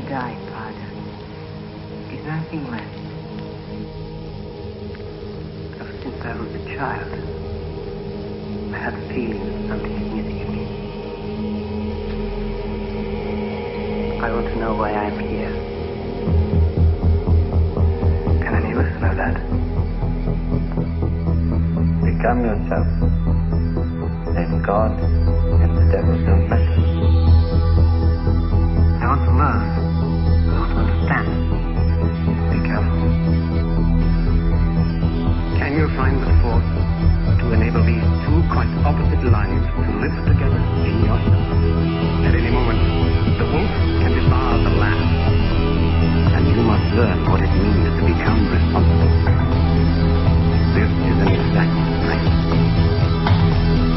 die, Father, is nothing less. Ever since I was a child, I had a feeling that something is missing in me. I want to know why I'm here. Can any of us know that? Become yourself. Then God and the devil don't matter. I want to learn. I want to understand. Be careful. Can you find the force to enable these two quite opposite lives to live together in yourself? At any moment, the wolf can devour the lamb. And you must learn what it means to become responsible. This is an exact science.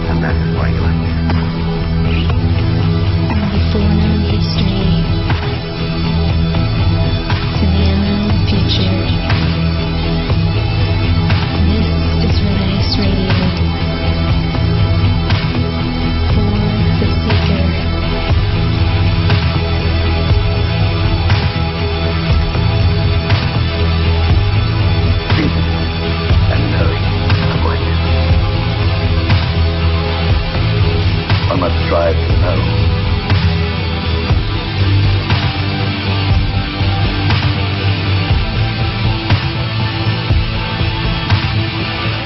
And that is why you are here. From the former history to the unknown future, this is Red Ice Radio. For the seeker. And knowing what one must strive to know.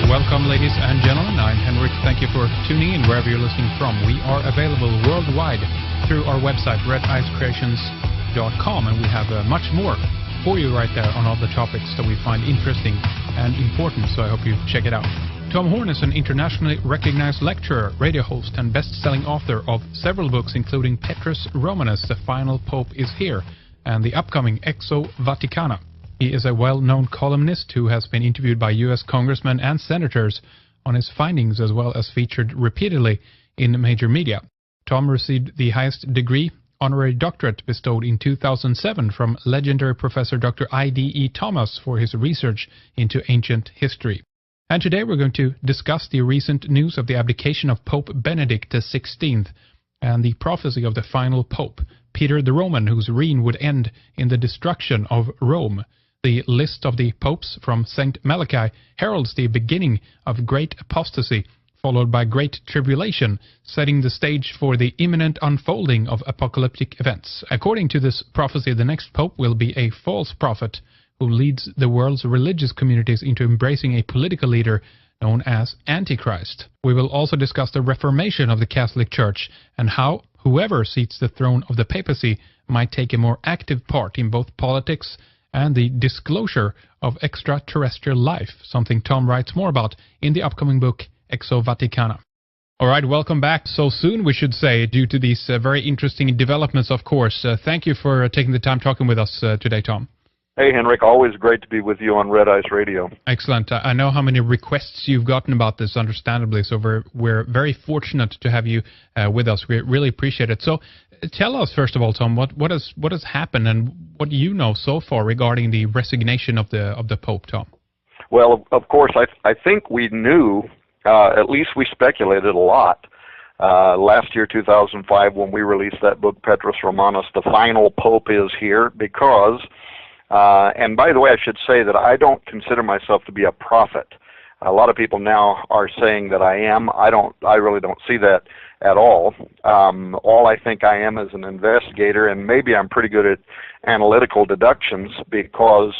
Welcome, ladies and gentlemen. I'm Henrik. Thank you for tuning in wherever you're listening from. We are available worldwide through our website, redicecreations.com, and we have much more for you right there on all the topics that we find interesting and important, so I hope you check it out. Tom Horn is an internationally recognized lecturer, radio host, and best-selling author of several books, including Petrus Romanus, The Final Pope is Here, and the upcoming Exo Vaticana. He is a well-known columnist who has been interviewed by U.S. congressmen and senators on his findings, as well as featured repeatedly in major media. Tom received the highest degree, honorary doctorate, bestowed in 2007 from legendary Professor Dr. I.D.E. Thomas for his research into ancient history. And today we're going to discuss the recent news of the abdication of Pope Benedict XVI and the prophecy of the final pope, Peter the Roman, whose reign would end in the destruction of Rome. The list of the popes from St. Malachi heralds the beginning of great apostasy, followed by great tribulation, setting the stage for the imminent unfolding of apocalyptic events. According to this prophecy, the next pope will be a false prophet who leads the world's religious communities into embracing a political leader known as Antichrist. We will also discuss the reformation of the Catholic Church and how whoever seats the throne of the papacy might take a more active part in both politics and the disclosure of extraterrestrial life, something Tom writes more about in the upcoming book, Exo Vaticana. All right, welcome back so soon, we should say, due to these very interesting developments, of course. Thank you for taking the time talking with us today, Tom. Hey, Henrik, always great to be with you on Red Ice Radio. Excellent. I know how many requests you've gotten about this, understandably, so we're very fortunate to have you with us. We really appreciate it. So tell us, first of all, Tom, what has happened and what do you know so far regarding the resignation of the Pope, Tom? Well, of course, I think we knew, at least we speculated a lot, last year, 2005, when we released that book, Petrus Romanus, The Final Pope is Here, because... and by the way, I should say that I don't consider myself to be a prophet. A lot of people now are saying that I am. I really don't see that at all. All I think I am is an investigator, and maybe I'm pretty good at analytical deductions, because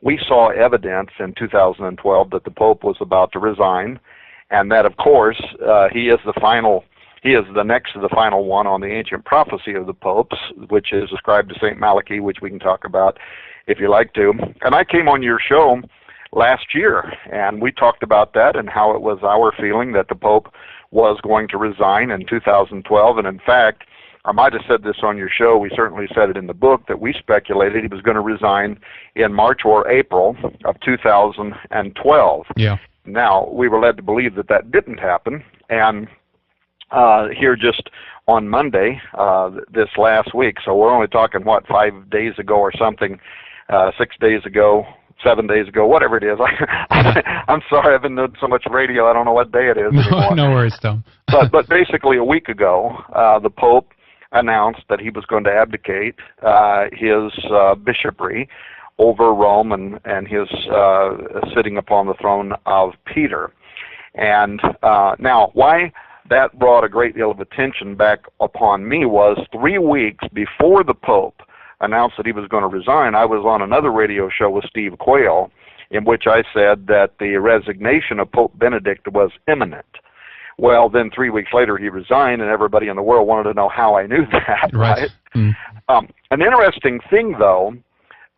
we saw evidence in 2012 that the Pope was about to resign, and that, of course, he is the next to the final one on the ancient prophecy of the popes, which is ascribed to St. Malachi, which we can talk about if you like to. And I came on your show last year, and we talked about that and how it was our feeling that the Pope was going to resign in 2012. And in fact, I might have said this on your show, we certainly said it in the book, that we speculated he was going to resign in March or April of 2012. Yeah. Now, we were led to believe that that didn't happen, and here just on Monday, this last week, so we're only talking, 5 days ago or something, 6 days ago, 7 days ago, whatever it is. I'm sorry, I've been doing so much radio, I don't know what day it is anymore. No worries, Tom. but basically a week ago, the Pope announced that he was going to abdicate his bishopry over Rome and his sitting upon the throne of Peter. And now, why that brought a great deal of attention back upon me was 3 weeks before the Pope announced that he was going to resign, I was on another radio show with Steve Quayle, in which I said that the resignation of Pope Benedict was imminent. Well, then 3 weeks later he resigned, and everybody in the world wanted to know how I knew that. Right. An interesting thing, though,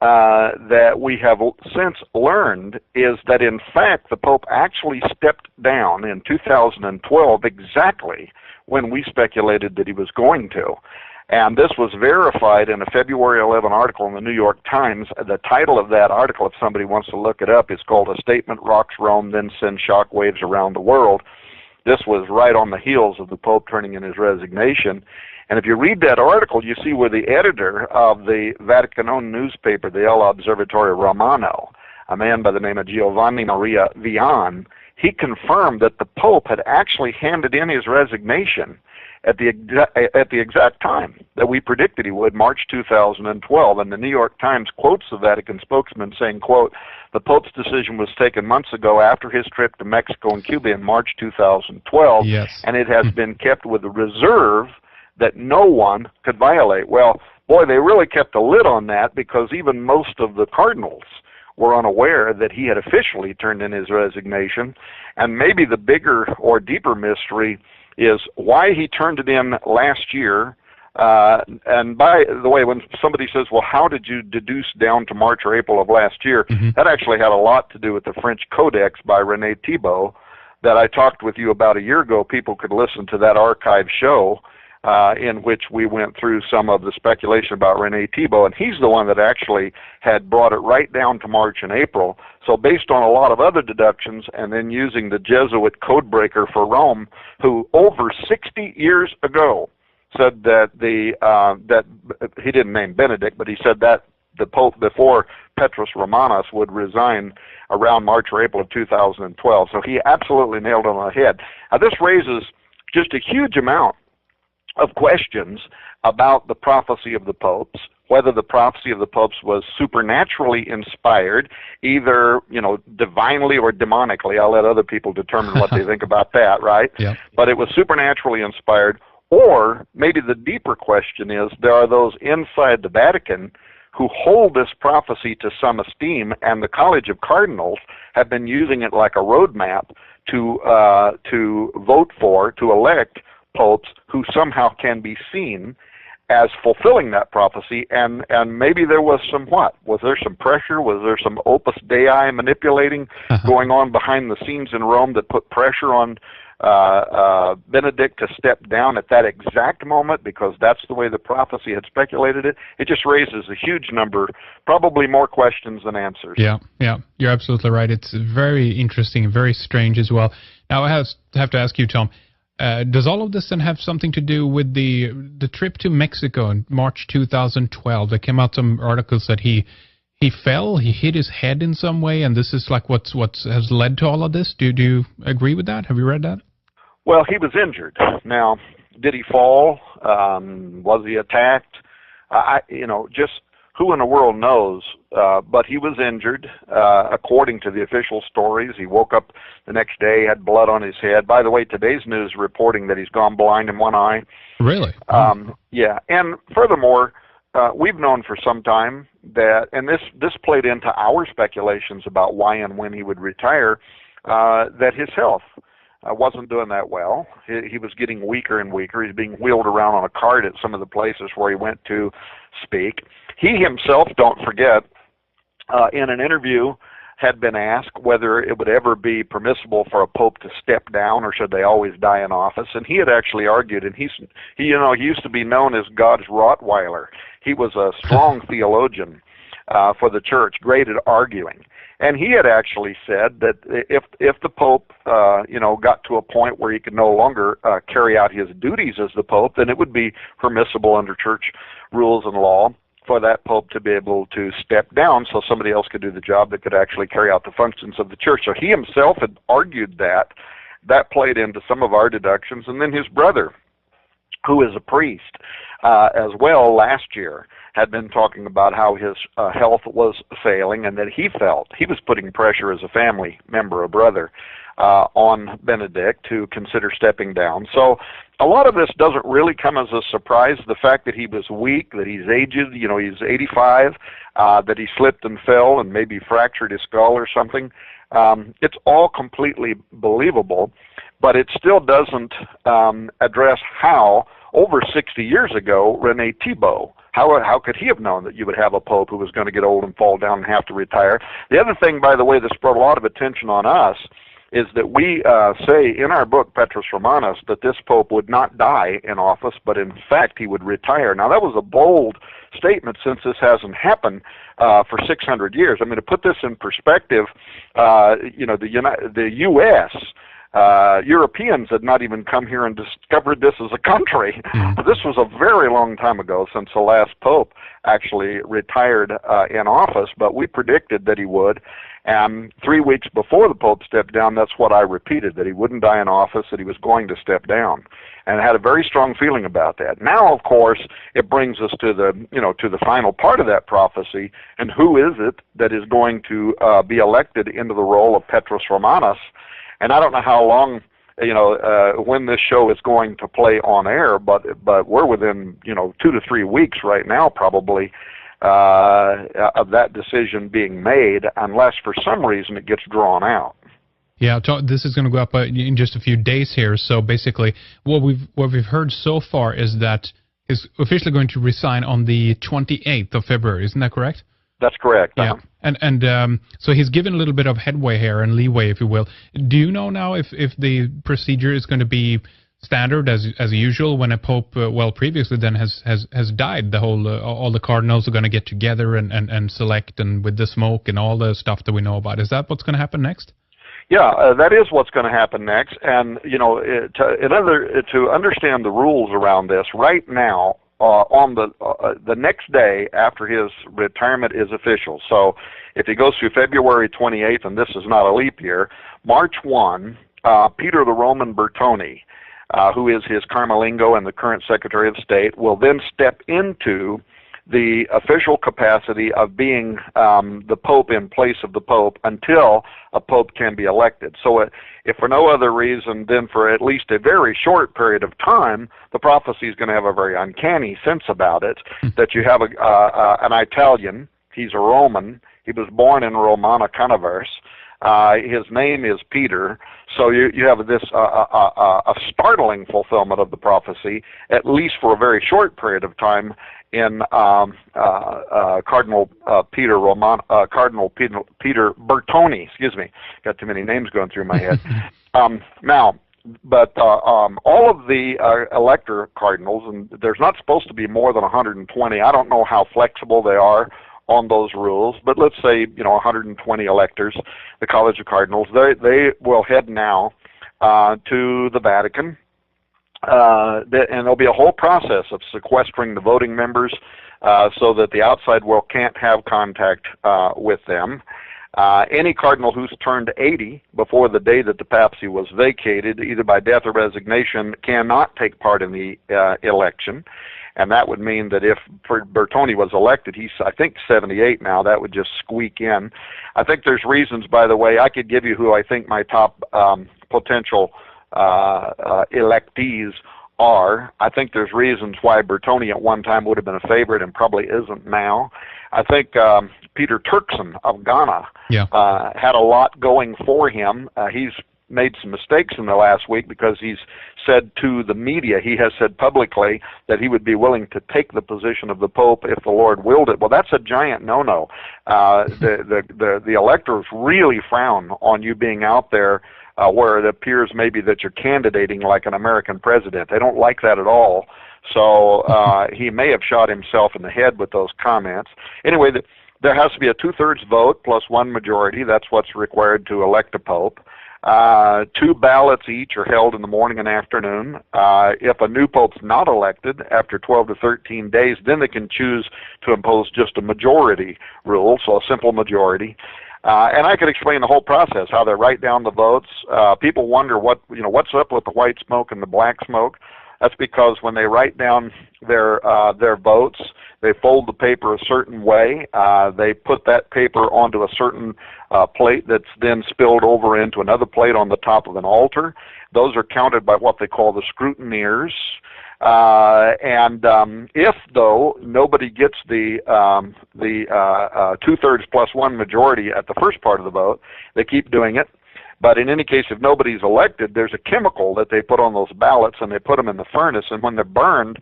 that we have since learned is that, in fact, the Pope actually stepped down in 2012 exactly when we speculated that he was going to. And this was verified in a February 11 article in the New York Times. The title of that article, if somebody wants to look it up, is called "A Statement Rocks Rome, Then Sends Shockwaves Around the World." This was right on the heels of the Pope turning in his resignation. And if you read that article, you see where the editor of the Vatican-owned newspaper, the El Osservatore Romano, a man by the name of Giovanni Maria Vian, he confirmed that the Pope had actually handed in his resignation at the exact time that we predicted he would, March 2012. And the New York Times quotes the Vatican spokesman saying, quote, "The Pope's decision was taken months ago after his trip to Mexico and Cuba in March 2012, yes. and it has been kept with a reserve that no one could violate." Well, boy, they really kept a lid on that, because even most of the cardinals were unaware that he had officially turned in his resignation. And maybe the bigger or deeper mystery is why he turned it in last year. And by the way, when somebody says, well, how did you deduce down to March or April of last year, that actually had a lot to do with the French Codex by René Thibault that I talked with you about a year ago. People could listen to that archive show in which we went through some of the speculation about René Thibault, and he's the one that actually had brought it right down to March and April. So based on a lot of other deductions, and then using the Jesuit codebreaker for Rome, who over 60 years ago said that that he didn't name Benedict, but he said that the Pope before Petrus Romanus would resign around March or April of 2012. So he absolutely nailed it on the head. Now this raises just a huge amount of questions about the prophecy of the popes, whether the prophecy of the popes was supernaturally inspired, either, divinely or demonically. I'll let other people determine what they think about that, right? Yeah. But it was supernaturally inspired, or maybe the deeper question is, there are those inside the Vatican who hold this prophecy to some esteem, and the College of Cardinals have been using it like a roadmap to vote for, to elect popes who somehow can be seen as fulfilling that prophecy. And maybe there was some was there some pressure? Was there some Opus Dei manipulating going on behind the scenes in Rome that put pressure on Benedict to step down at that exact moment, because that's the way the prophecy had speculated it? It just raises a huge number, probably more questions than answers. Yeah, you're absolutely right. It's very interesting, very strange as well. Now I have to ask you, Tom, does all of this then have something to do with the trip to Mexico in March 2012? There came out some articles that he fell, he hit his head in some way, and this is like what has led to all of this. Do you agree with that? Have you read that? Well, he was injured. Now, did he fall? Was he attacked? Just who in the world knows? But he was injured, according to the official stories. He woke up the next day, had blood on his head. By the way, today's news reporting that he's gone blind in one eye. Really? Yeah. And furthermore, we've known for some time that, and this played into our speculations about why and when he would retire, that his health wasn't doing that well. He was getting weaker and weaker. He's being wheeled around on a cart at some of the places where he went to speak. He himself, don't forget, in an interview had been asked whether it would ever be permissible for a pope to step down, or should they always die in office. And he had actually argued, and he used to be known as God's Rottweiler. He was a strong theologian for the church, great at arguing. And he had actually said that if the Pope, got to a point where he could no longer carry out his duties as the Pope, then it would be permissible under church rules and law for that Pope to be able to step down so somebody else could do the job that could actually carry out the functions of the church. So he himself had argued that. That played into some of our deductions. And then his brother, who is a priest as well last year, had been talking about how his health was failing and that he felt he was putting pressure as a family member, a brother, on Benedict to consider stepping down. So a lot of this doesn't really come as a surprise. The fact that he was weak, that he's aged, you know, he's 85, that he slipped and fell and maybe fractured his skull or something, it's all completely believable, but it still doesn't address how, over 60 years ago, Rene Thibault, how could he have known that you would have a pope who was going to get old and fall down and have to retire? The other thing, by the way, that's brought a lot of attention on us is that we say in our book, Petrus Romanus, that this pope would not die in office, but in fact he would retire. Now that was a bold statement since this hasn't happened for 600 years. I mean, to put this in perspective, you know, the U.S., Europeans had not even come here and discovered this as a country. This was a very long time ago since the last pope actually retired in office, but we predicted that he would. And 3 weeks before the pope stepped down, that's what I repeated, that he wouldn't die in office, that he was going to step down. And I had a very strong feeling about that. Now, of course, it brings us to the, you know, to the final part of that prophecy, and who is it that is going to be elected into the role of Petrus Romanus? And I don't know how long, you know, when this show is going to play on air, but we're within, you know, 2 to 3 weeks right now, probably, of that decision being made, unless for some reason it gets drawn out. Yeah, this is going to go up in just a few days here. So basically, what we've heard so far is that he's officially going to resign on the 28th of February. Isn't that correct? That's correct. Yeah, and so he's given a little bit of headway here and leeway, if you will. Do you know now if the procedure is going to be standard as usual when a pope, well, previously then has died? The whole all the cardinals are going to get together and select, and with the smoke and all the stuff that we know about. Is that what's going to happen next? Yeah, that is what's going to happen next. And you know, to understand the rules around this, right now, on the next day after his retirement is official. So if he goes through February 28th, and this is not a leap year, March 1, Peter the Roman Bertone, who is his Carmelingo and the current Secretary of State, will then step into the official capacity of being the Pope in place of the Pope until a Pope can be elected. So if for no other reason than for at least a very short period of time, the prophecy is going to have a very uncanny sense about it, that you have an Italian, he's a Roman, he was born in Romana Canaverse, his name is Peter, so you have this a startling fulfillment of the prophecy, at least for a very short period of time, in Cardinal Peter Bertone. Excuse me, got too many names going through my head. Now, but all of the elector cardinals, and there's not supposed to be more than 120. I don't know how flexible they are on those rules, but let's say 120 electors, the College of Cardinals. They will head now to the Vatican. And there'll be a whole process of sequestering the voting members so that the outside world can't have contact with them. Any cardinal who's turned 80 before the day that the papacy was vacated, either by death or resignation, cannot take part in the election. And that would mean that if Bertone was elected, he's, I think, 78 now, that would just squeak in. I think there's reasons, by the way. I could give you who I think my top potential electees are. I think there's reasons why Bertone at one time would have been a favorite and probably isn't now. I think Peter Turkson of Ghana had a lot going for him. He's made some mistakes in the last week because he's said to the media, he has said publicly that he would be willing to take the position of the Pope if the Lord willed it. Well, that's a giant no-no. The electors really frown on you being out there where it appears maybe that you're candidating like an American president. They don't like that at all. So he may have shot himself in the head with those comments. Anyway, there has to be a 2/3 vote plus 1 majority. That's what's required to elect a pope. 2 ballots each are held in the morning and afternoon. If a new pope's not elected after 12 to 13 days, then they can choose to impose just a majority rule, so a simple majority. And I could explain the whole process, how they write down the votes. People wonder what's up with the white smoke and the black smoke. That's because when they write down their votes, they fold the paper a certain way. They put that paper onto a certain plate that's then spilled over into another plate on the top of an altar. Those are counted by what they call the scrutineers. If, though, nobody gets the 2/3 plus 1 majority at the first part of the vote, they keep doing it. But in any case, if nobody's elected, there's a chemical that they put on those ballots, and they put them in the furnace, and when they're burned,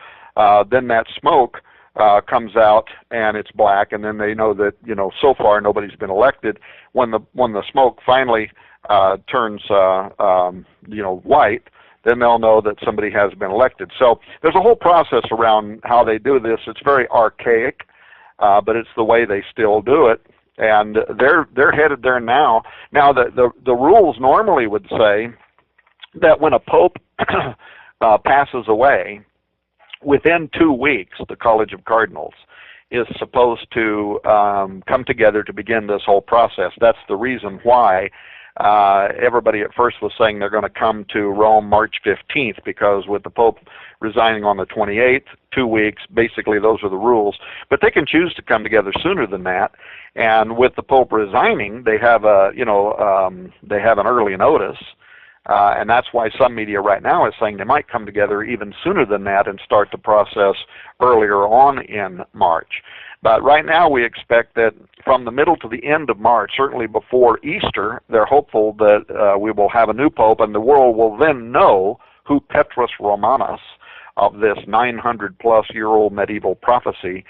then that smoke comes out, and it's black, and then they know that, so far nobody's been elected. When the smoke finally turns white, then they'll know that somebody has been elected. So there's a whole process around how they do this. It's very archaic, but it's the way they still do it. And they're headed there now. Now the rules normally would say that when a pope passes away, within 2 weeks, the College of Cardinals is supposed to come together to begin this whole process. That's the reason why everybody at first was saying they're going to come to Rome March 15th, because with the Pope resigning on the 28th, 2 weeks, basically those are the rules. But they can choose to come together sooner than that. And with the Pope resigning, they have they have an early notice. And that's why some media right now is saying they might come together even sooner than that and start the process earlier on in March. But right now we expect that from the middle to the end of March, certainly before Easter, they're hopeful that we will have a new pope, and the world will then know who Petrus Romanus, of this 900-plus-year-old medieval prophecy,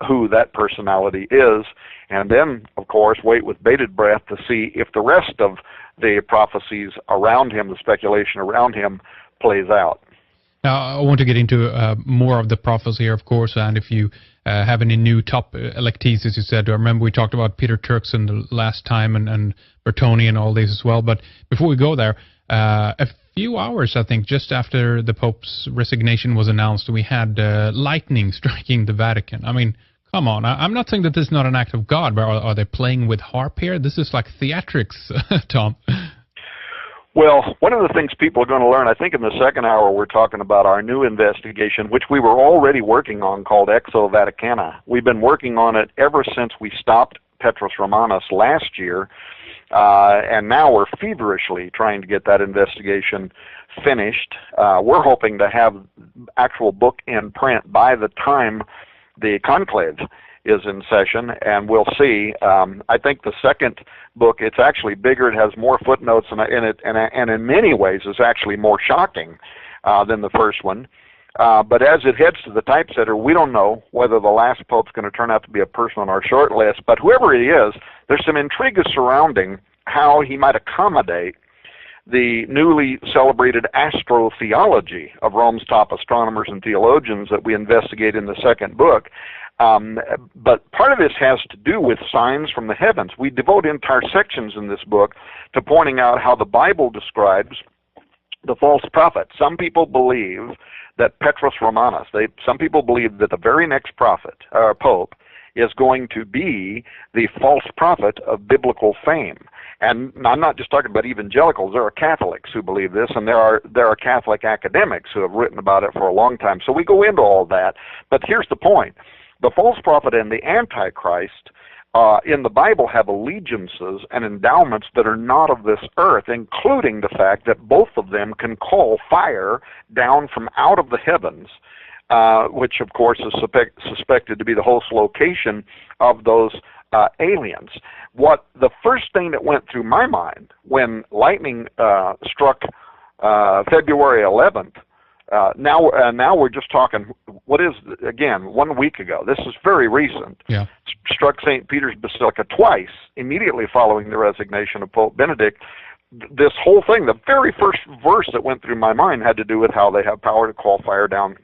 who that personality is, and then, of course, wait with bated breath to see if the rest of the prophecies around him, the speculation around him, plays out. Now, I want to get into more of the prophecy here, of course, and if you have any new top electees, as you said. I remember we talked about Peter Turkson the last time, and Bertoni and all these as well. But before we go there, a few hours, I think, just after the Pope's resignation was announced, we had lightning striking the Vatican. I mean, come on. I'm not saying that this is not an act of God, but are they playing with harp here? This is like theatrics, Tom. Well, one of the things people are going to learn, I think in the second hour we're talking about our new investigation, which we were already working on, called Exo Vaticana. We've been working on it ever since we stopped Petrus Romanus last year, and now we're feverishly trying to get that investigation finished. We're hoping to have actual book in print by the time the conclave is in session, and we'll see. I think the second book, it's actually bigger, it has more footnotes in it, and in many ways is actually more shocking than the first one. But as it heads to the typesetter, we don't know whether the last pope's going to turn out to be a person on our short list, but whoever he is, there's some intrigue surrounding how he might accommodate the newly celebrated astrotheology of Rome's top astronomers and theologians that we investigate in the second book. But part of this has to do with signs from the heavens. We devote entire sections in this book to pointing out how the Bible describes the false prophet. Some people believe that Petrus Romanus, some people believe that the very next prophet, or pope, is going to be the false prophet of biblical fame. And I'm not just talking about evangelicals. There are Catholics who believe this, and there are Catholic academics who have written about it for a long time. So we go into all that. But here's the point. The false prophet and the Antichrist in the Bible have allegiances and endowments that are not of this earth, including the fact that both of them can call fire down from out of the heavens, which of course is suspected to be the host location of those aliens. What the first thing that went through my mind when lightning struck February 11th, now we're just talking, what is, again, 1 week ago. This is very recent. Yeah. Struck St. Peter's Basilica twice, immediately following the resignation of Pope Benedict. This whole thing, the very first verse that went through my mind had to do with how they have power to call fire down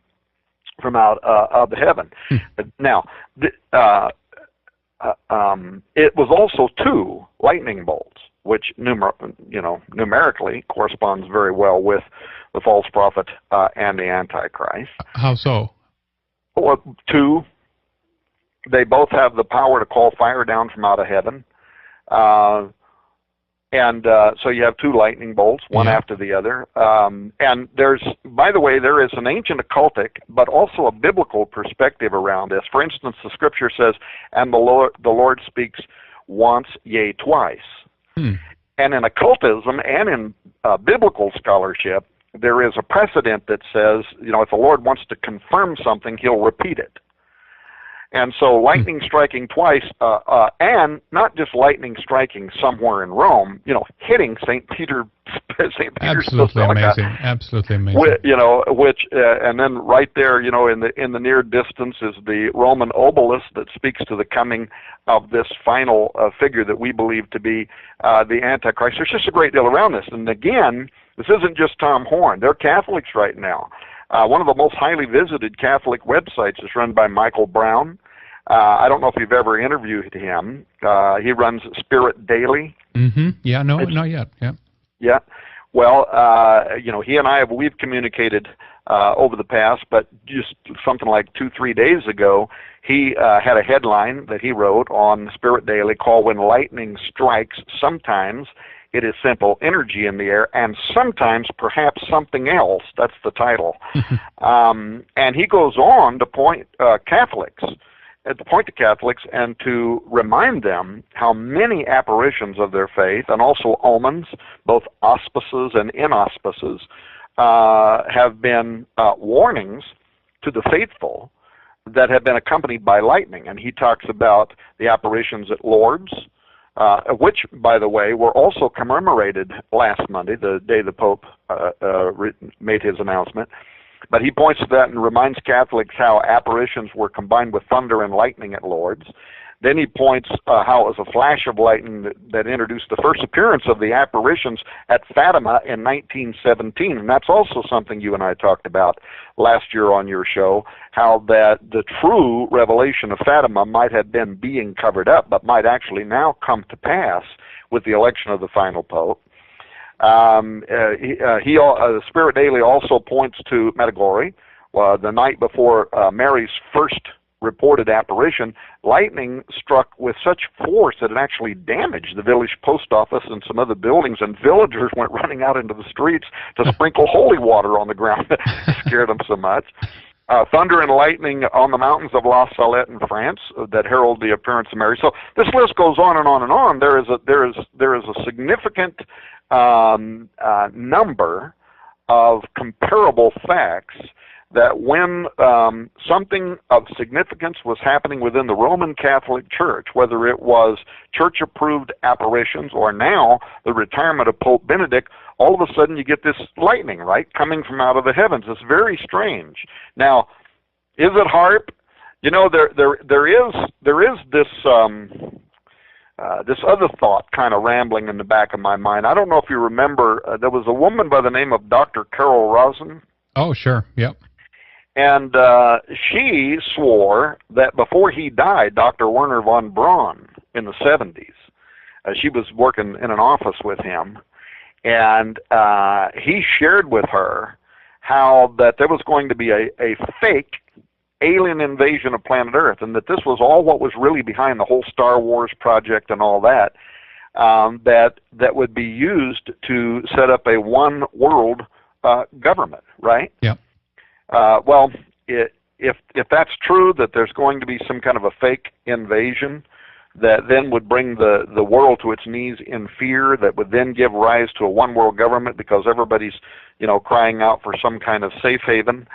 from out of the heaven. Now, it was also 2 lightning bolts, which numerically corresponds very well with the false prophet and the Antichrist. How so? Well, 2, they both have the power to call fire down from out of heaven. And so you have two lightning bolts, one after the other. And there's, by the way, there is an ancient occultic, but also a biblical perspective around this. For instance, the scripture says, and the Lord speaks once, yea, twice. And in occultism and in biblical scholarship, there is a precedent that says, you know, if the Lord wants to confirm something, he'll repeat it. And so lightning striking twice, and not just lightning striking somewhere in Rome, you know, hitting St. Peter's Absolutely amazing. Absolutely amazing. You know, and then right there, you know, in the near distance is the Roman obelisk that speaks to the coming of this final figure that we believe to be the Antichrist. There's just a great deal around this. And again, this isn't just Tom Horn. They're Catholics right now. One of the most highly visited Catholic websites is run by Michael Brown. I don't know if you've ever interviewed him. He runs Spirit Daily. Yeah, no, not yet. Yeah. Yeah. Well, you know, he and we've communicated over the past, but just something like 2-3 days ago, he had a headline that he wrote on Spirit Daily called "When Lightning Strikes, Sometimes It is Simple Energy in the Air, and Sometimes Perhaps Something Else." That's the title. And he goes on to point to Catholics and to remind them how many apparitions of their faith, and also omens, both auspices and inauspices, have been warnings to the faithful that have been accompanied by lightning. And he talks about the apparitions at Lourdes, which, by the way, were also commemorated last Monday, the day the Pope made his announcement. But he points to that and reminds Catholics how apparitions were combined with thunder and lightning at Lourdes. Then he points how it was a flash of lightning that introduced the first appearance of the apparitions at Fatima in 1917. And that's also something you and I talked about last year on your show, how that the true revelation of Fatima might have been being covered up, but might actually now come to pass with the election of the final Pope. Spirit Daily also points to Medjugorje. The night before Mary's first reported apparition, lightning struck with such force that it actually damaged the village post office and some other buildings, and villagers went running out into the streets to sprinkle holy water on the ground. It scared them so much. Thunder and lightning on the mountains of La Salette in France that herald the appearance of Mary. So this list goes on and on and on. There is a significant number of comparable facts that when something of significance was happening within the Roman Catholic Church, whether it was church-approved apparitions or now the retirement of Pope Benedict, all of a sudden you get this lightning, right, coming from out of the heavens. It's very strange. Now, is it HAARP? You know, there is this this other thought kind of rambling in the back of my mind. I don't know if you remember, there was a woman by the name of Dr. Carol Rosen. Oh, sure. Yep. And she swore that before he died, Dr. Werner von Braun, in the 70s, she was working in an office with him, and he shared with her how that there was going to be a fake alien invasion of planet Earth, and that this was all what was really behind the whole Star Wars project and all that, that would be used to set up a one-world government, right? Yep. Well, if that's true, that there's going to be some kind of a fake invasion that then would bring the world to its knees in fear, that would then give rise to a one-world government because everybody's, you know, crying out for some kind of safe haven,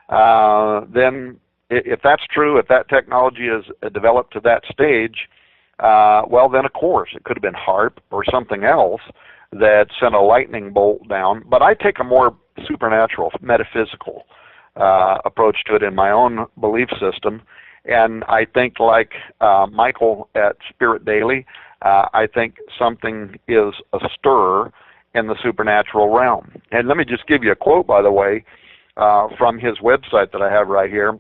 then if that's true, if that technology is developed to that stage, well, then of course it could have been HAARP or something else that sent a lightning bolt down. But I take a more supernatural, metaphysical approach to it in my own belief system. And I think, like Michael at Spirit Daily, I think something is astir in the supernatural realm. And let me just give you a quote, by the way, from his website that I have right here.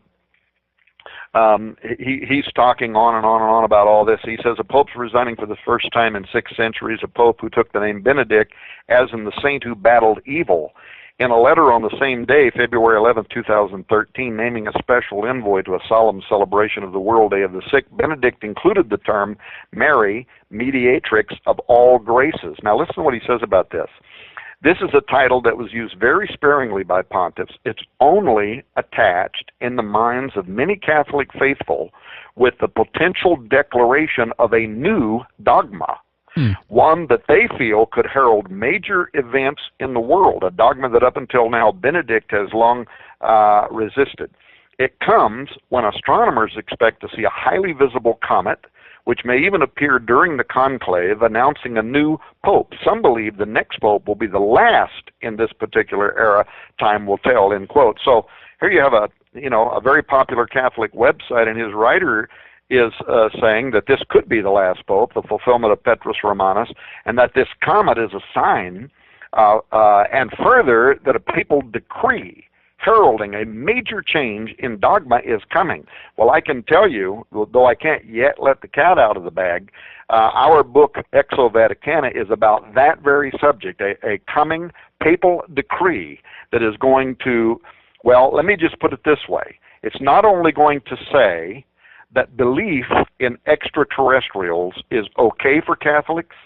He's talking on and on and on about all this. He says, a pope's resigning for the first time in 6 centuries, a pope who took the name Benedict, as in the saint who battled evil. in a letter on the same day, February 11, 2013, naming a special envoy to a solemn celebration of the World Day of the Sick, Benedict included the term Mary, mediatrix of all graces. Now listen to what he says about this. This is a title that was used very sparingly by pontiffs. It's only attached in the minds of many Catholic faithful with the potential declaration of a new dogma, one that they feel could herald major events in the world, a dogma that up until now Benedict has long resisted. It comes when astronomers expect to see a highly visible comet, which may even appear during the conclave, announcing a new pope. Some believe the next pope will be the last in this particular era. Time will tell, end quote. So here you have a very popular Catholic website, and his writer is saying that this could be the last pope, the fulfillment of Petrus Romanus, and that this comet is a sign, and further, that a papal decree heralding a major change in dogma is coming. Well, I can tell you, though I can't yet let the cat out of the bag, our book, Exo Vaticana, is about that very subject, a coming papal decree that is going to, well, let me just put it this way. It's not only going to say that belief in extraterrestrials is okay for Catholics.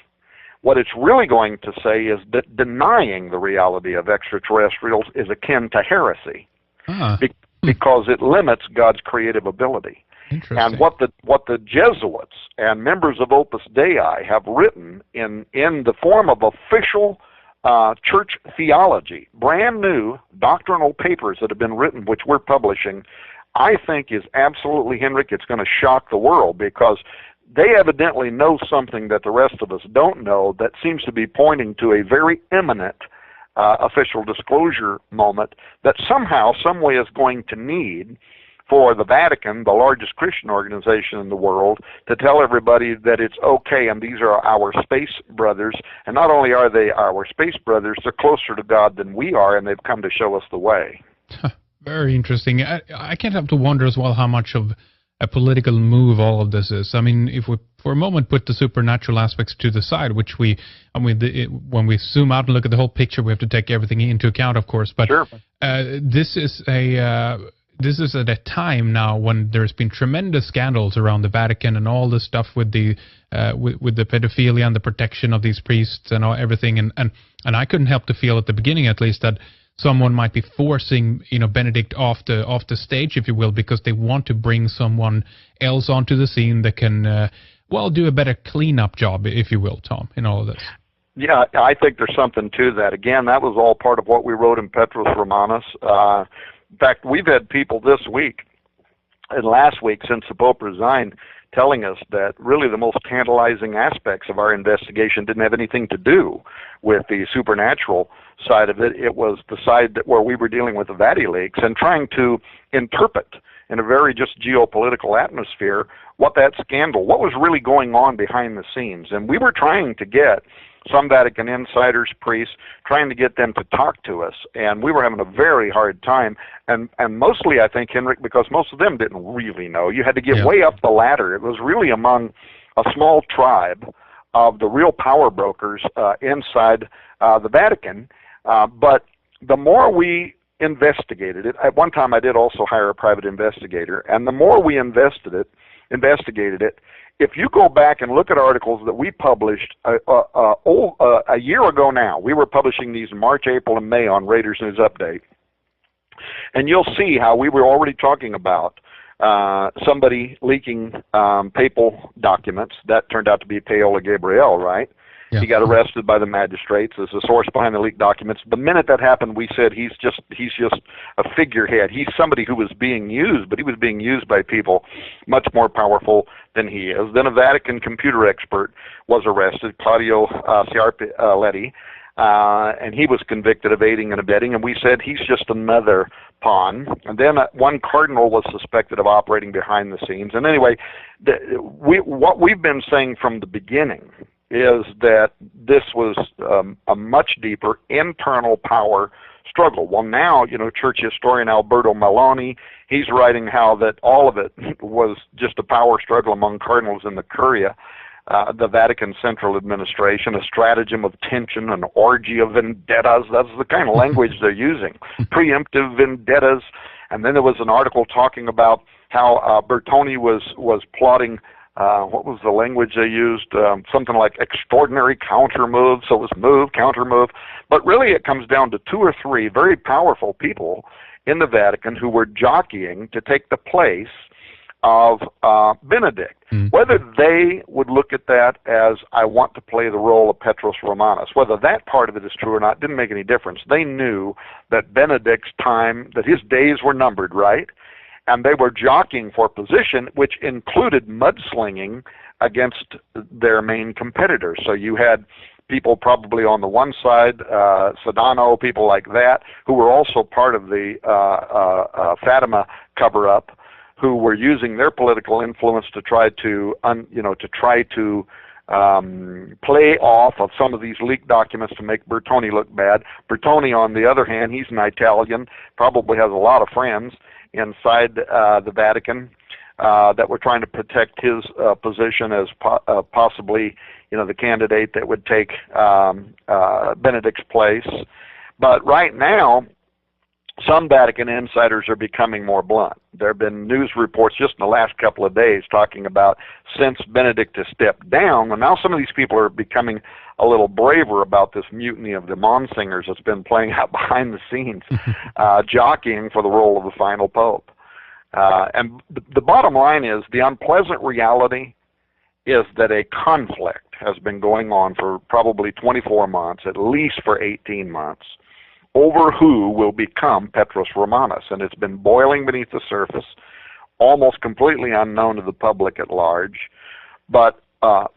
What it's really going to say is that denying the reality of extraterrestrials is akin to heresy, because it limits God's creative ability. And what the Jesuits and members of Opus Dei have written in the form of official church theology, brand new doctrinal papers that have been written, which we're publishing, I think is absolutely, Henrik, it's going to shock the world, because they evidently know something that the rest of us don't know that seems to be pointing to a very imminent official disclosure moment that somehow, some way is going to need for the Vatican, the largest Christian organization in the world, to tell everybody that it's okay and these are our space brothers. And not only are they our space brothers, they're closer to God than we are, and they've come to show us the way. Very interesting. I can't help to wonder as well how much of a political move all of this is. I mean, if we for a moment put the supernatural aspects to the side, which when we zoom out and look at the whole picture, we have to take everything into account, of course. But sure. This is at a time now when there's been tremendous scandals around the Vatican and all this stuff with the pedophilia and the protection of these priests and everything. And I couldn't help to feel at the beginning, at least, that someone might be forcing, Benedict off the stage, if you will, because they want to bring someone else onto the scene that can, do a better cleanup job, if you will, Tom, in all of this. Yeah, I think there's something to that. Again, that was all part of what we wrote in Petrus Romanus. In fact, we've had people this week and last week since the Pope resigned telling us that really the most tantalizing aspects of our investigation didn't have anything to do with the supernatural side of it. It was the side where we were dealing with the VatiLeaks and trying to interpret in a very just geopolitical atmosphere what that scandal, what was really going on behind the scenes. And we were trying to get some Vatican insiders, priests, trying to get them to talk to us, and we were having a very hard time, and mostly, I think, Henrik, because most of them didn't really know. You had to get way up the ladder. It was really among a small tribe of the real power brokers inside the Vatican, but the more we investigated it, at one time I did also hire a private investigator, and the more we investigated it, if you go back and look at articles that we published a year ago now, we were publishing these in March, April, and May on Raiders News Update, and you'll see how we were already talking about somebody leaking papal documents. That turned out to be Paola Gabriel, right? Yeah. He got arrested by the magistrates as the source behind the leaked documents. The minute that happened, we said he's just a figurehead. He's somebody who was being used, but he was being used by people much more powerful than he is. Then a Vatican computer expert was arrested, Claudio Sciarpaletti, and he was convicted of aiding and abetting, and we said he's just another pawn. And then one cardinal was suspected of operating behind the scenes. And anyway, what we've been saying from the beginning is that this was a much deeper internal power struggle. Well, now, church historian Alberto Maloni, he's writing how that all of it was just a power struggle among cardinals in the Curia. the Vatican Central Administration, a stratagem of tension, an orgy of vendettas. That's the kind of language they're using. Preemptive vendettas. And then there was an article talking about how Bertoni was plotting, what was the language they used? Something like extraordinary counter moves. So it was move, counter move. But really it comes down to 2 or 3 very powerful people in the Vatican who were jockeying to take the place of Benedict. Whether they would look at that as, I want to play the role of Petrus Romanus, whether that part of it is true or not, didn't make any difference. They knew that Benedict's time, that his days were numbered, right? And they were jockeying for position, which included mudslinging against their main competitors. So you had people probably on the one side, Sedano, people like that, who were also part of the Fatima cover-up, who were using their political influence to try to, play off of some of these leaked documents to make Bertoni look bad. Bertoni, on the other hand, he's an Italian, probably has a lot of friends inside the Vatican that were trying to protect his position as possibly, the candidate that would take Benedict's place. But right now, some Vatican insiders are becoming more blunt. There have been news reports just in the last couple of days talking about, since Benedict has stepped down, and now some of these people are becoming a little braver about this mutiny of the Monsignors that's been playing out behind the scenes, jockeying for the role of the final pope. And the bottom line is, the unpleasant reality is that a conflict has been going on for probably 24 months, at least for 18 months, over who will become Petrus Romanus. And it's been boiling beneath the surface, almost completely unknown to the public at large, but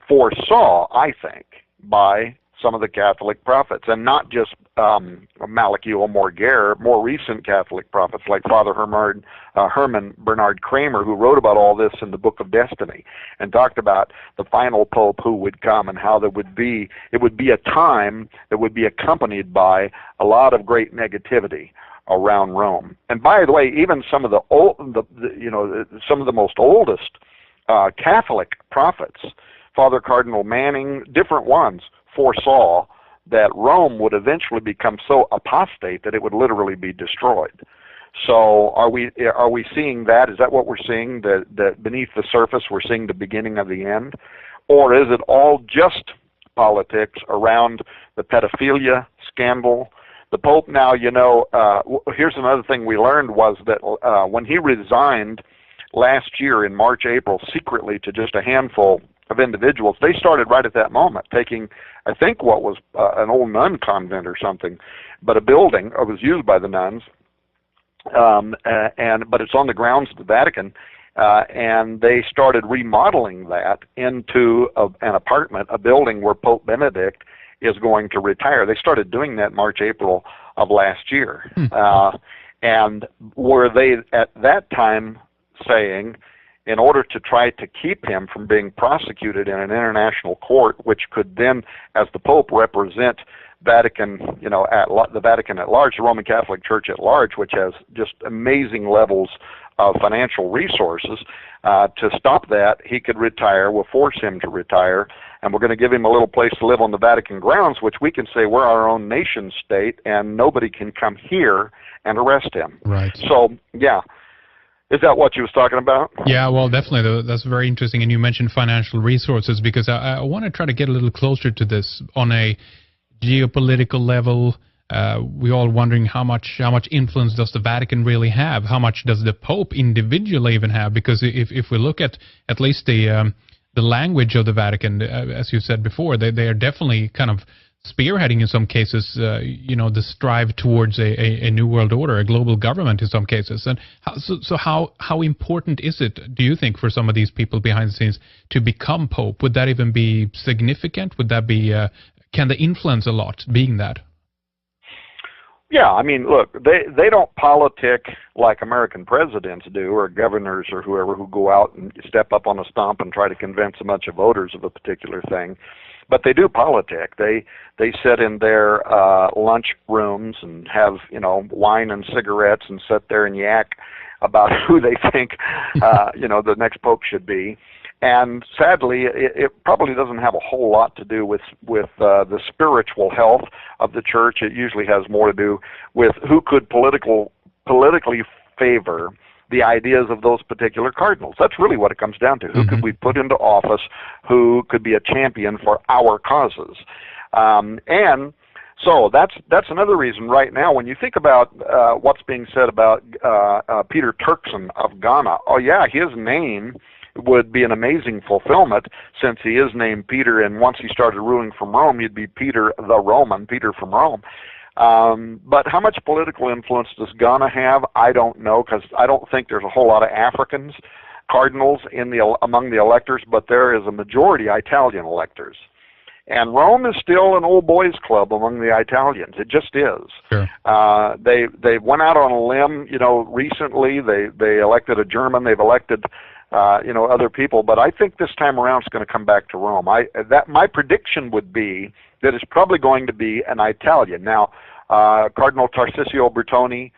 foresaw, I think, by some of the Catholic prophets, and not just Malachi or Morger, more recent Catholic prophets like Father Herman Bernard Kramer, who wrote about all this in the Book of Destiny and talked about the final pope who would come and how it would be a time that would be accompanied by a lot of great negativity around Rome. And by the way, even some of the some of the most oldest Catholic prophets, Father Cardinal Manning, different ones, foresaw that Rome would eventually become so apostate that it would literally be destroyed. So are we seeing that? Is that what we're seeing? That beneath the surface we're seeing the beginning of the end? Or is it all just politics around the pedophilia scandal? The Pope now, here's another thing we learned was that when he resigned last year in March, April, secretly to just a handful of individuals, they started right at that moment taking, I think, what was an old nun convent or something, but a building, it was used by the nuns, but it's on the grounds of the Vatican, and they started remodeling that into an apartment, a building where Pope Benedict is going to retire. They started doing that March, April of last year. And were they at that time saying, in order to try to keep him from being prosecuted in an international court, which could then, as the Pope, represent Vatican, the Vatican at large, the Roman Catholic Church at large, which has just amazing levels of financial resources, to stop that, he could retire. We'll force him to retire, and we're going to give him a little place to live on the Vatican grounds, which we can say we're our own nation state, and nobody can come here and arrest him. Right. So, yeah. Is that what you was talking about? Yeah, well, definitely. That's very interesting. And you mentioned financial resources, because I want to try to get a little closer to this on a geopolitical level. We're all wondering how much influence does the Vatican really have? How much does the Pope individually even have? Because if we look at least the language of the Vatican, as you said before, they are definitely kind of spearheading in some cases, the strive towards a new world order, a global government in some cases. And how important is it, do you think, for some of these people behind the scenes to become Pope? Would that even be significant? Would that be, can they influence a lot being that? Yeah, I mean, look, they don't politic like American presidents do, or governors or whoever, who go out and step up on a stump and try to convince a bunch of voters of a particular thing. But they do politic. They sit in their lunch rooms and have wine and cigarettes and sit there and yak about who they think the next pope should be. And sadly, it probably doesn't have a whole lot to do with the spiritual health of the church. It usually has more to do with who could politically favor the ideas of those particular cardinals. That's really what it comes down to. Who could we put into office who could be a champion for our causes? And so that's another reason right now when you think about what's being said about Peter Turkson of Ghana. Oh yeah, his name would be an amazing fulfillment since he is named Peter, and once he started ruling from Rome, he'd be Peter the Roman, Peter from Rome. But how much political influence does Ghana have? I don't know, because I don't think there's a whole lot of Africans cardinals among the electors, but there is a majority Italian electors. And Rome is still an old boys club among the Italians. It just is. Sure. They went out on a limb, recently. They elected a German. They've elected other people, but I think this time around it's going to come back to Rome. My prediction would be that it's probably going to be an Italian. Now, Cardinal Tarcisio Bertone,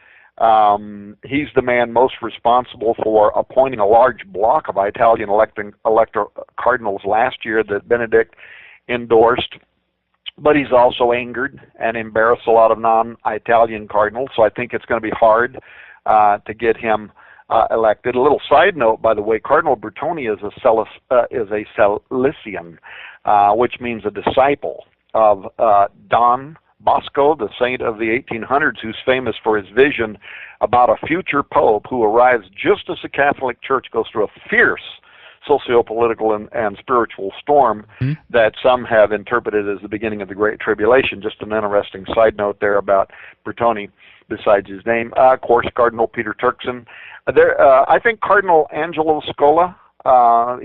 he's the man most responsible for appointing a large block of Italian elector cardinals last year that Benedict endorsed, but he's also angered and embarrassed a lot of non-Italian cardinals, so I think it's going to be hard to get him elected. A little side note, by the way, Cardinal Bertone is a Salesian, which means a disciple of Don Bosco, the saint of the 1800s, who's famous for his vision about a future pope who arrives just as the Catholic Church goes through a fierce socio-political and spiritual storm that some have interpreted as the beginning of the Great Tribulation. Just an interesting side note there about Bertone, besides his name. Of course, Cardinal Peter Turkson. I think Cardinal Angelo Scola,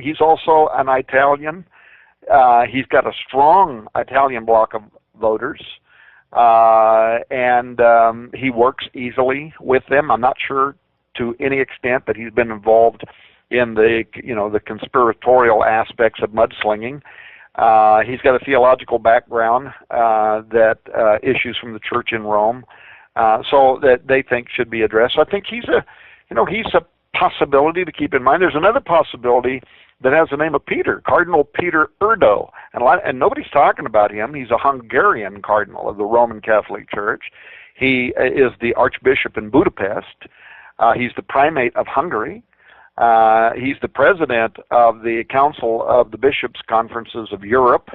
he's also an Italian. He's got a strong Italian block of voters, and he works easily with them. I'm not sure to any extent that he's been involved in the conspiratorial aspects of mudslinging. He's got a theological background that issues from the church in Rome, so that they think should be addressed. So I think he's a possibility to keep in mind. There's another possibility that has the name of Peter, Cardinal Peter Erdo, and nobody's talking about him. He's a Hungarian cardinal of the Roman Catholic Church. He is the Archbishop in Budapest. He's the primate of Hungary. He's the president of the Council of the Bishops' Conferences of Europe,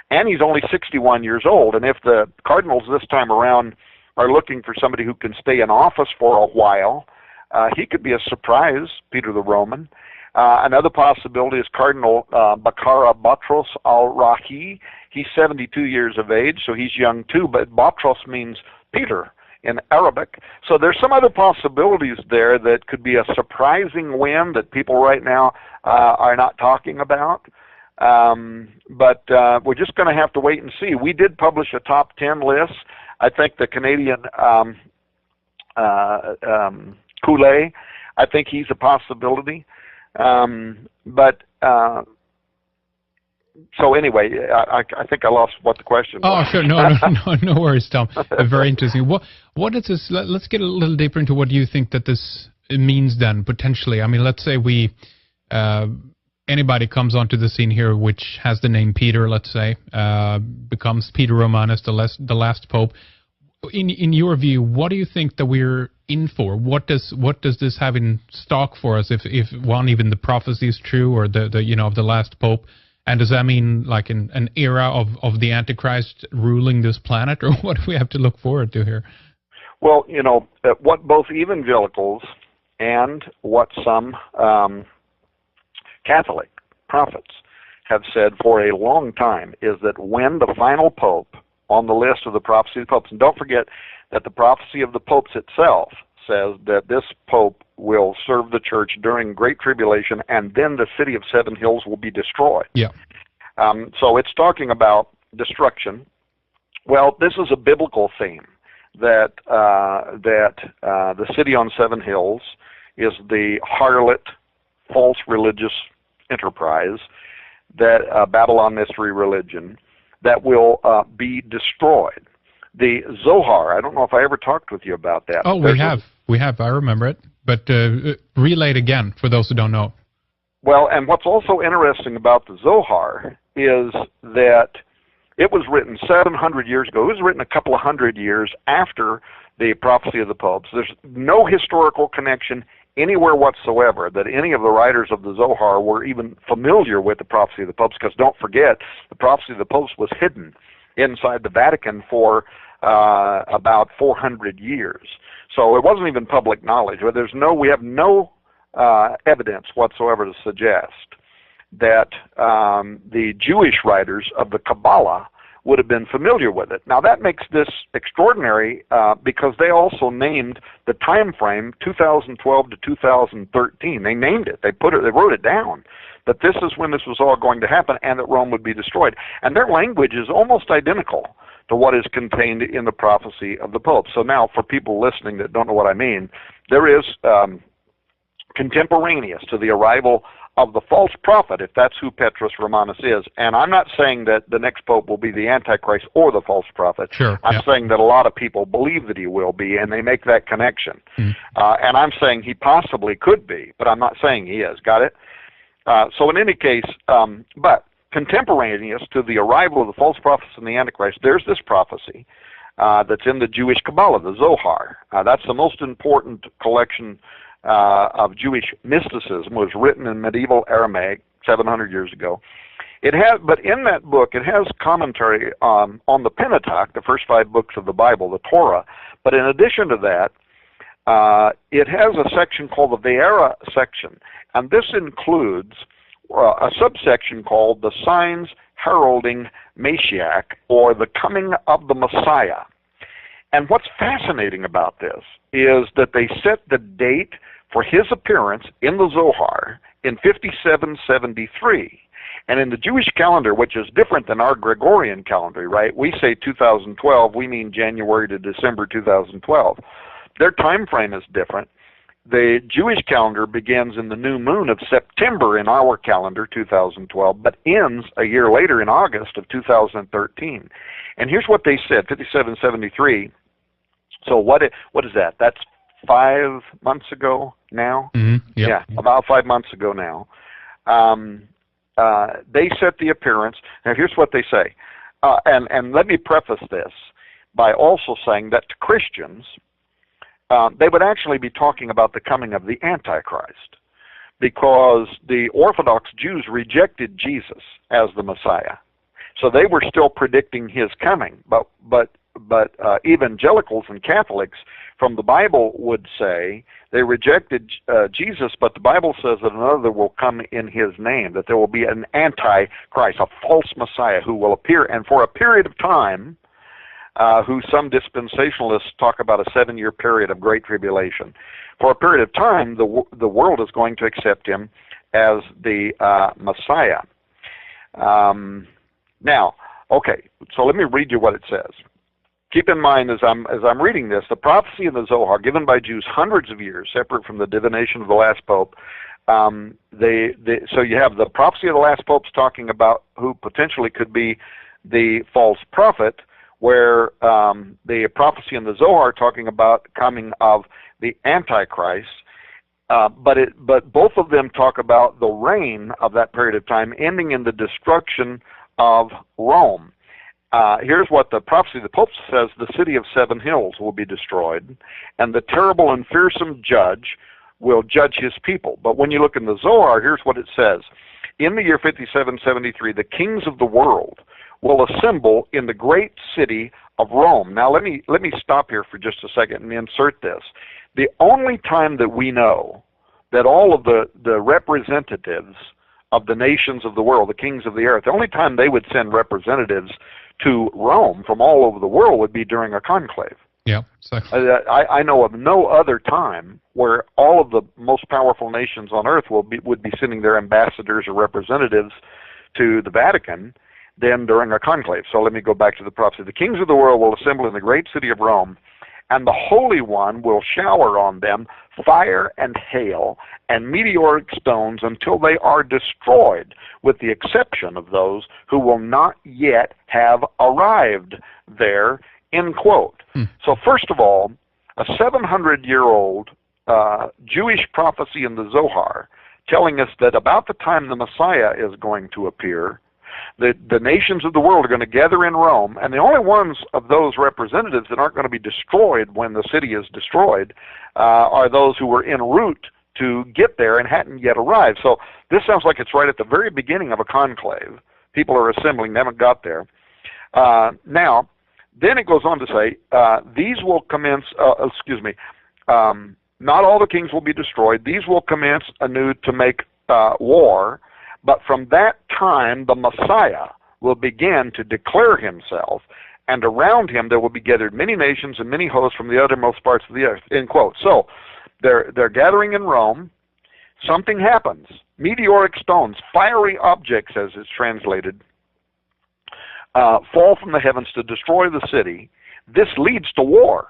and he's only 61 years old. And if the cardinals this time around are looking for somebody who can stay in office for a while, he could be a surprise, Peter the Roman. Another possibility is Cardinal Bakara Batros al-Rahi. He's 72 years of age, so he's young too, but Batros means Peter in Arabic. So there's some other possibilities there that could be a surprising win that people right now are not talking about. But we're just going to have to wait and see. We did publish a top 10 list. I think the Canadian Coulet, I think he's a possibility. So anyway, I think I lost what the question was. Oh, sure. No worries, Tom. Very interesting. What is this? Let's get a little deeper into what you think that this means then, potentially. I mean, let's say anybody comes onto the scene here which has the name Peter, let's say, becomes Peter Romanus, the last pope. In your view, what do you think that we're in for? What does this have in stock for us if one, even the prophecy is true, or the of the last pope? And does that mean like an era of the Antichrist ruling this planet, or what do we have to look forward to here? Well, what both evangelicals and what some Catholic prophets have said for a long time is that when the final pope on the list of the prophecy of the popes, and don't forget that the prophecy of the popes itself says that this pope will serve the church during Great Tribulation, and then the city of Seven Hills will be destroyed. Yeah. So it's talking about destruction. Well, this is a biblical theme that the city on Seven Hills is the harlot, false religious enterprise, that Babylon mystery religion that will be destroyed. The Zohar, I don't know if I ever talked with you about that. Oh, we have. I remember it. But relay it again for those who don't know. Well, and what's also interesting about the Zohar is that it was written 700 years ago. It was written a couple of hundred years after the prophecy of the popes. There's no historical connection anywhere whatsoever that any of the writers of the Zohar were even familiar with the prophecy of the popes, because don't forget, the prophecy of the popes was hidden inside the Vatican for about 400 years. So it wasn't even public knowledge. But we have no evidence whatsoever to suggest that the Jewish writers of the Kabbalah would have been familiar with it. Now that makes this extraordinary because they also named the time frame 2012 to 2013. They named it. They wrote it down that this is when this was all going to happen and that Rome would be destroyed. And their language is almost identical to what is contained in the prophecy of the Pope. So now, for people listening that don't know what I mean, there is contemporaneous to the arrival of the false prophet, if that's who Petrus Romanus is. And I'm not saying that the next pope will be the Antichrist or the false prophet. Sure, I'm saying that a lot of people believe that he will be, and they make that connection. And I'm saying he possibly could be, but I'm not saying he is. Got it? So in any case, but contemporaneous to the arrival of the false prophets and the Antichrist, there's this prophecy that's in the Jewish Kabbalah, the Zohar. That's the most important collection of Jewish mysticism. Was written in medieval Aramaic 700 years ago. But in that book, it has commentary on the Pentateuch, the first 5 books of the Bible, the Torah. But in addition to that, it has a section called the Ve'era section, and this includes a subsection called the Signs Heralding Mashiach, or the Coming of the Messiah. And what's fascinating about this is that they set the date for his appearance in the Zohar in 5773. And in the Jewish calendar, which is different than our Gregorian calendar, right? We say 2012, we mean January to December 2012. Their time frame is different. The Jewish calendar begins in the new moon of September in our calendar, 2012, but ends a year later in August of 2013. And here's what they said, 5773. So what is that? That's 5 months ago now? Mm-hmm. Yep. Yeah, about 5 months ago now. They set the appearance. Now here's what they say. And let me preface this by also saying that to Christians, they would actually be talking about the coming of the Antichrist, because the Orthodox Jews rejected Jesus as the Messiah. So they were still predicting his coming, but evangelicals and Catholics from the Bible would say they rejected Jesus, but the Bible says that another will come in his name, that there will be an Antichrist, a false Messiah who will appear, and for a period of time, who some dispensationalists talk about a 7-year period of great tribulation. For a period of time, the world is going to accept him as the Messiah. Now, okay, so let me read you what it says. Keep in mind, as I'm reading this, the prophecy in the Zohar, given by Jews hundreds of years, separate from the divination of the last pope. So you have the prophecy of the last popes talking about who potentially could be the false prophet, where the prophecy in the Zohar talking about coming of the Antichrist, but both of them talk about the reign of that period of time ending in the destruction of Rome. Here's what the prophecy of the Pope says: the city of 7 hills will be destroyed, and the terrible and fearsome judge will judge his people. But when you look in the Zohar, here's what it says. In the year 5773, the kings of the world will assemble in the great city of Rome. Now let me stop here for just a second and insert this. The only time that we know that all of the representatives of the nations of the world, the kings of the earth, the only time they would send representatives to Rome from all over the world would be during a conclave. Yeah. So. I know of no other time where all of the most powerful nations on earth would be sending their ambassadors or representatives to the Vatican than during a conclave. So let me go back to the prophecy. The kings of the world will assemble in the great city of Rome, and the Holy One will shower on them fire and hail and meteoric stones until they are destroyed, with the exception of those who will not yet have arrived there, end quote. So first of all, a 700-year-old Jewish prophecy in the Zohar telling us that about the time the Messiah is going to appear, the nations of the world are going to gather in Rome, and the only ones of those representatives that aren't going to be destroyed when the city is destroyed are those who were en route to get there and hadn't yet arrived. So this sounds like it's right at the very beginning of a conclave. People are assembling, they haven't got there. Now, then it goes on to say, these will commence, not all the kings will be destroyed. These will commence anew to make war, but from that time the Messiah will begin to declare himself, and around him there will be gathered many nations and many hosts from the uttermost parts of the earth, end quote. So they're gathering in Rome. Something happens. Meteoric stones, fiery objects as it's translated, fall from the heavens to destroy the city. This leads to war.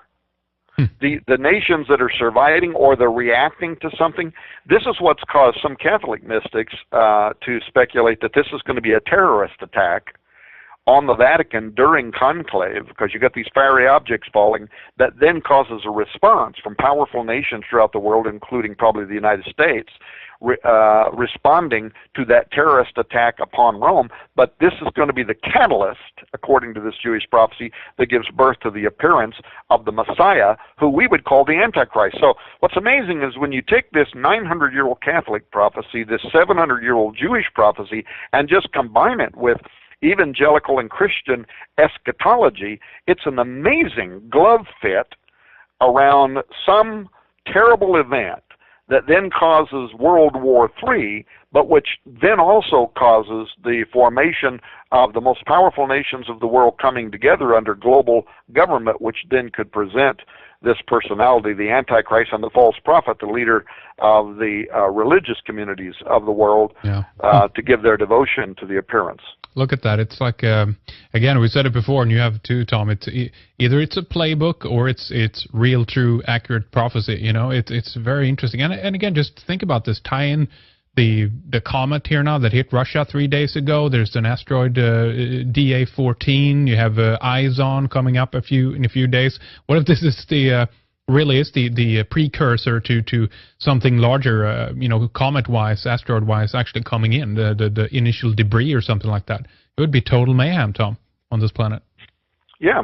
The nations that are surviving or they're reacting to something, this is what's caused some Catholic mystics to speculate that this is going to be a terrorist attack on the Vatican during conclave, because you got these fiery objects falling that then causes a response from powerful nations throughout the world, including probably the United States, responding to that terrorist attack upon Rome. But this is going to be the catalyst, according to this Jewish prophecy, that gives birth to the appearance of the Messiah, who we would call the Antichrist. So what's amazing is when you take this 900-year-old Catholic prophecy, this 700-year-old Jewish prophecy, and just combine it with evangelical and Christian eschatology, it's an amazing glove fit around some terrible event that then causes World War III, but which then also causes the formation of the most powerful nations of the world coming together under global government, which then could present this personality, the Antichrist and the false prophet, the leader of the religious communities of the world, to give their devotion to the appearance. Look at that. It's like, again, we said it before, and you have too, Tom. It's either it's a playbook or it's real, true, accurate prophecy. You know, it's very interesting. And again, just think about this. Tie in the comet here now that hit Russia 3 days ago. There's an asteroid DA14. You have IZON coming up in a few days. What if this is really is the precursor to something larger, comet-wise, asteroid-wise, actually coming in, the initial debris or something like that? It would be total mayhem, Tom, on this planet. Yeah.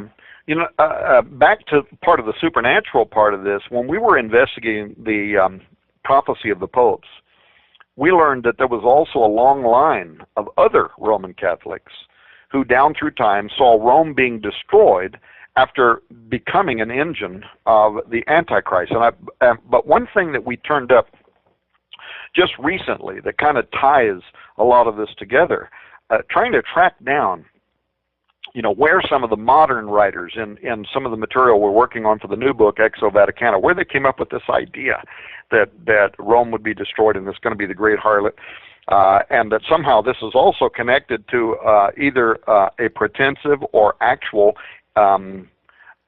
Back to part of the supernatural part of this, when we were investigating the prophecy of the popes, we learned that there was also a long line of other Roman Catholics who down through time saw Rome being destroyed after becoming an engine of the Antichrist. But one thing that we turned up just recently that kind of ties a lot of this together, trying to track down, where some of the modern writers in some of the material we're working on for the new book, Exo Vaticana, where they came up with this idea that Rome would be destroyed and it's going to be the great harlot, and that somehow this is also connected to either a pretensive or actual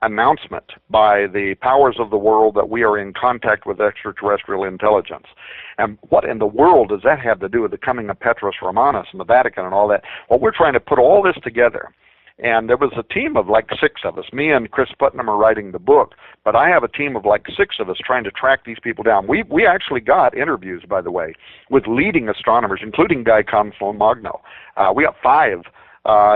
announcement by the powers of the world that we are in contact with extraterrestrial intelligence. And what in the world does that have to do with the coming of Petrus Romanus and the Vatican and all that? Well, we're trying to put all this together. And there was a team of like 6 of us. Me and Chris Putnam are writing the book, but I have a team of like 6 of us trying to track these people down. We actually got interviews, by the way, with leading astronomers, including Guy Consolmagno. We got 5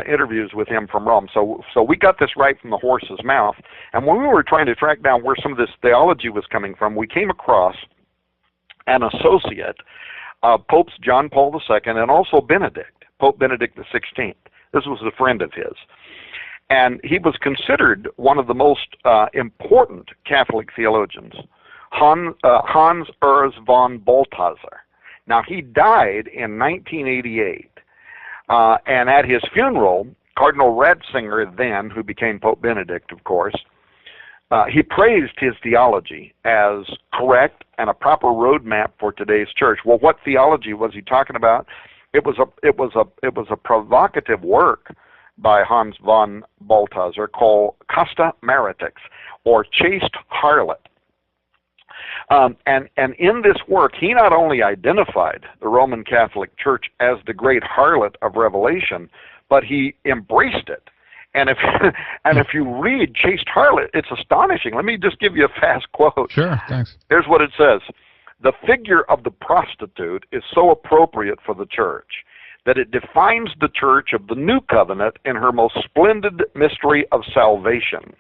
interviews with him from Rome. So we got this right from the horse's mouth. And when we were trying to track down where some of this theology was coming from, we came across an associate of Popes John Paul II and also Benedict, Pope Benedict XVI. This was a friend of his. And he was considered one of the most important Catholic theologians, Hans Urs von Balthasar. Now, he died in 1988. And at his funeral, Cardinal Ratzinger then, who became Pope Benedict, of course, he praised his theology as correct and a proper roadmap for today's church. Well, what theology was he talking about? It was a provocative work by Hans von Balthasar called Casta Maritix, or Chaste Harlot. And in this work, he not only identified the Roman Catholic Church as the great harlot of Revelation, but he embraced it. And if you read Chaste Harlot, it's astonishing. Let me just give you a fast quote. Sure, thanks. Here's what it says. The figure of the prostitute is so appropriate for the church that it defines the church of the new covenant in her most splendid mystery of salvation.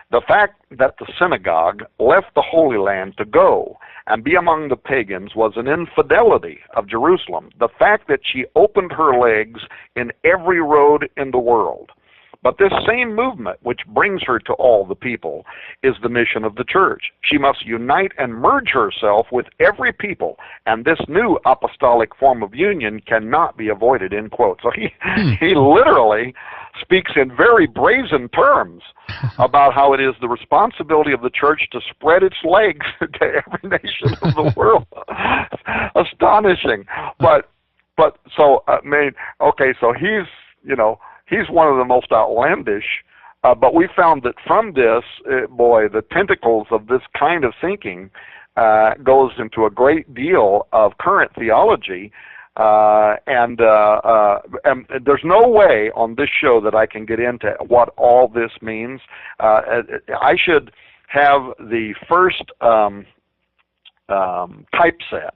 The fact that the synagogue left the Holy Land to go and be among the pagans was an infidelity of Jerusalem. The fact that she opened her legs in every road in the world. But this same movement, which brings her to all the people, is the mission of the church. She must unite and merge herself with every people, and this new apostolic form of union cannot be avoided, end quote. So he literally speaks in very brazen terms about how it is the responsibility of the church to spread its legs to every nation of the world. Astonishing. But so, I mean, okay, so he's one of the most outlandish, but we found that from this, boy, the tentacles of this kind of thinking goes into a great deal of current theology, and there's no way on this show that I can get into what all this means. I should have the first typeset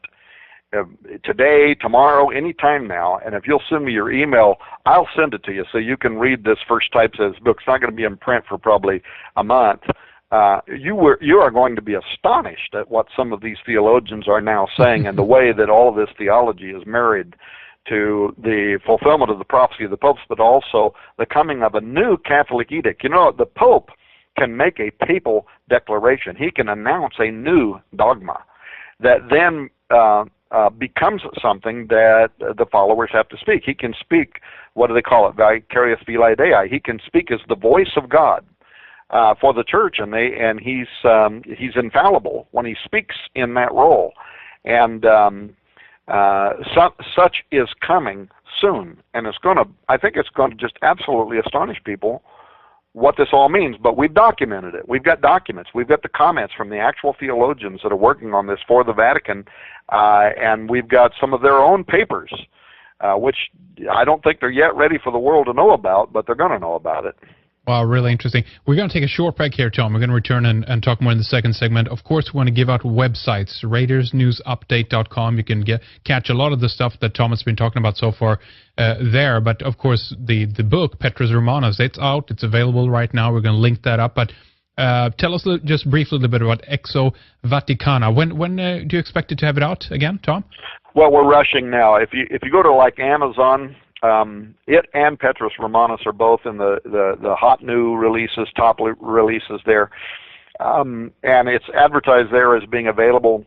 today, tomorrow, anytime now, and if you'll send me your email, I'll send it to you so you can read this first typeset book. It's not going to be in print for probably a month. You are going to be astonished at what some of these theologians are now saying and the way that all of this theology is married to the fulfillment of the prophecy of the popes, but also the coming of a new Catholic edict. You know, the Pope can make a papal declaration. He can announce a new dogma that then becomes something that the followers have to speak. He can speak, what do they call it, vicarious filii Dei. He can speak as the voice of God for the church, and he's infallible when he speaks in that role. And such is coming soon, and I think it's going to just absolutely astonish people what this all means. But we've documented it. We've got documents. We've got the comments from the actual theologians that are working on this for the Vatican, and we've got some of their own papers, which I don't think they're yet ready for the world to know about, but they're going to know about it. Wow, really interesting. We're going to take a short break here, Tom. We're going to return and talk more in the second segment. Of course, we want to give out websites, RaidersNewsUpdate.com. You can catch a lot of the stuff that Tom has been talking about so far there. But, of course, the book, Petrus Romanus, it's out. It's available right now. We're going to link that up. But tell us just briefly a little bit about Exo Vaticana. When do you expect it to have it out again, Tom? Well, we're rushing now. If you go to, like, Amazon, it and Petrus Romanus are both in the hot new releases, top releases there, and it's advertised there as being available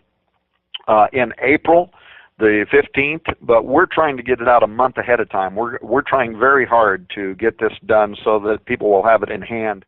in April the 15th, but we're trying to get it out a month ahead of time. We're trying very hard to get this done so that people will have it in hand